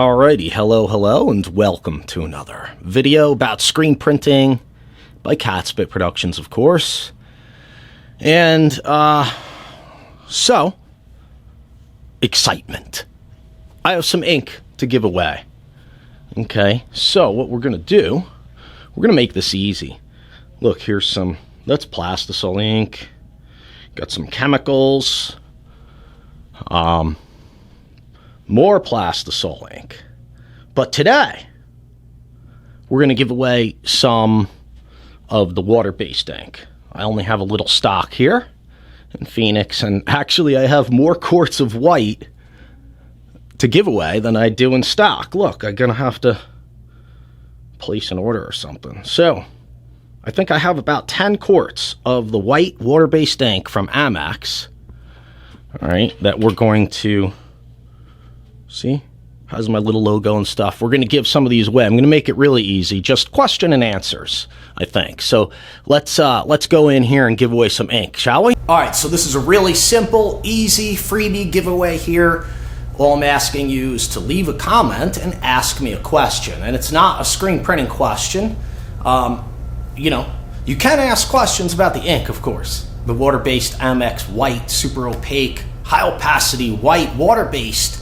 Alrighty, hello, and welcome to another video about screen printing by Catspit Productions, of course. And, so, excitement. I have some ink to give away. Okay, so what we're going to do, we're going to make this easy. Look, here's some, that's plastisol ink. Got some chemicals. More plastisol ink. But today, we're going to give away some of the water-based ink. I only have a little stock here in Phoenix, and actually I have more quarts of white to give away than I do in stock. Look, I'm going to have to place an order or something. So, I think I have about 10 quarts of the white water-based ink from Amex, all right, that we're going to, see, has my little logo and stuff. We're going to give some of these away. I'm going to make it really easy, just question and answers, I think. So let's go in here and give away some ink, shall we? All right, so this is a really simple, easy freebie giveaway here. All I'm asking you is to leave a comment and ask me a question. And it's not a screen printing question. You know, you can ask questions about the ink, of course. The water-based Amex white, super opaque, high opacity white water-based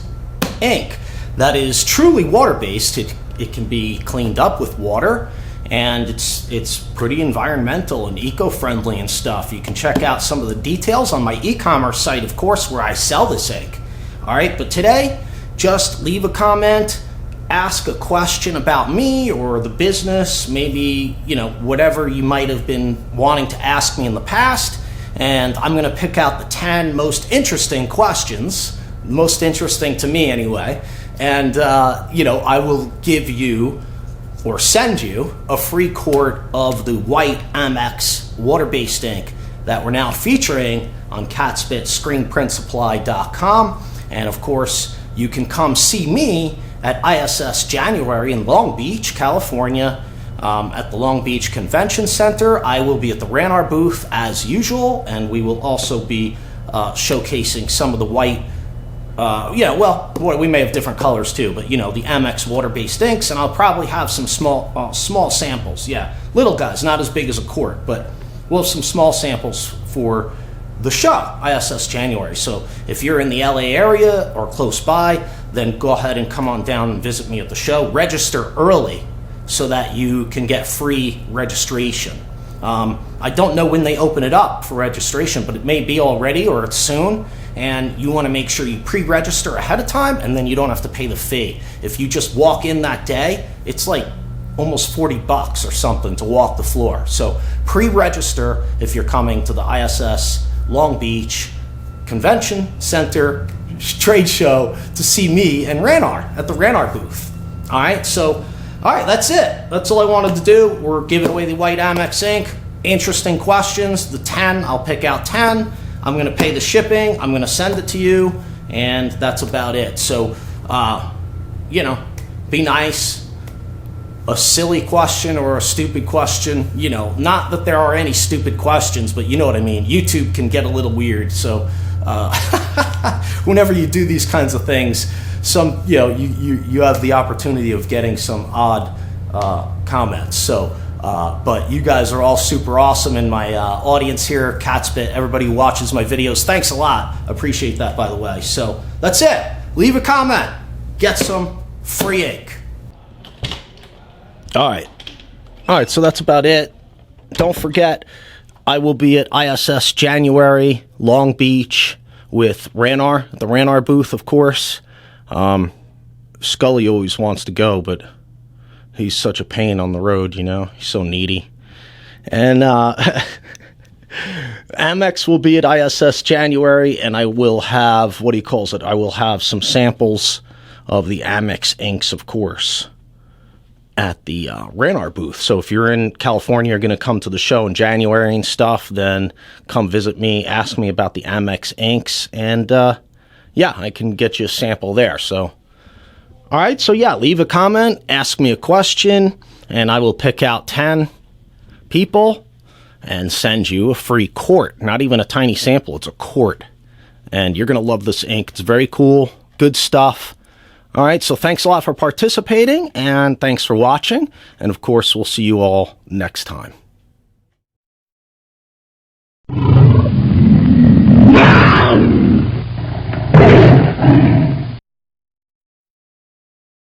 ink that is truly water-based. It can be cleaned up with water, and it's pretty environmental and eco-friendly and stuff. You can check out some of the details on my e-commerce site, of course, where I sell this ink. All right, but today, just leave a comment, ask a question about me or the business, maybe, you know, whatever you might have been wanting to ask me in the past, and I'm going to pick out the 10 most interesting questions, most interesting to me anyway, and, you know, I will give you or send you a free quart of the white Amex water-based ink that we're now featuring on catspitscreenprintsupply.com. And of course, you can come see me at ISS January in Long Beach, California, at the Long Beach Convention Center. I will be at the Ranar booth as usual, and we will also be showcasing some of the white, yeah, well, we may have different colors too, but you know, the Amex water-based inks, and I'll probably have some small samples, yeah, little guys, not as big as a quart, but we'll have some small samples for the show, ISS January. So if you're in the LA area or close by, then go ahead and come on down and visit me at the show. Register early so that you can get free registration. I don't know when they open it up for registration, but it may be already or it's soon, and you want to make sure you pre-register ahead of time, and then you don't have to pay the fee. If you just walk in that day, it's like almost $40 or something to walk the floor. So pre-register if you're coming to the ISS Long Beach Convention Center trade show to see me and Ranar at the Ranar booth. All right, so, all right, that's it. That's all I wanted to do. We're giving away the white Amex ink. Interesting questions, the 10, I'll pick out 10. I'm gonna pay the shipping, I'm gonna send it to you, and that's about it. So, you know, be nice. A silly question or a stupid question, you know, not that there are any stupid questions, but you know what I mean. YouTube can get a little weird, so whenever you do these kinds of things, some, you know, you have the opportunity of getting some odd comments. So, but you guys are all super awesome in my audience here, Catspit, everybody who watches my videos, thanks a lot. Appreciate that, by the way. So that's it. Leave a comment. Get some free ink. All right, so that's about it. Don't forget, I will be at ISS January, Long Beach, with Ranar, at the Ranar booth, of course. Scully always wants to go, but he's such a pain on the road, you know? He's so needy. And Amex will be at ISS January, and I will have, what he calls it, I will have some samples of the Amex inks, of course, at the Ranar booth. So if you're in California, you're going to come to the show in January and stuff, then come visit me, ask me about the Amex inks, and yeah, I can get you a sample there. So, all right, so yeah, leave a comment, ask me a question, and I will pick out 10 people and send you a free quart. Not even a tiny sample, it's a quart. And you're going to love this ink. It's very cool, good stuff. All right, so thanks a lot for participating, and thanks for watching. And of course, we'll see you all next time.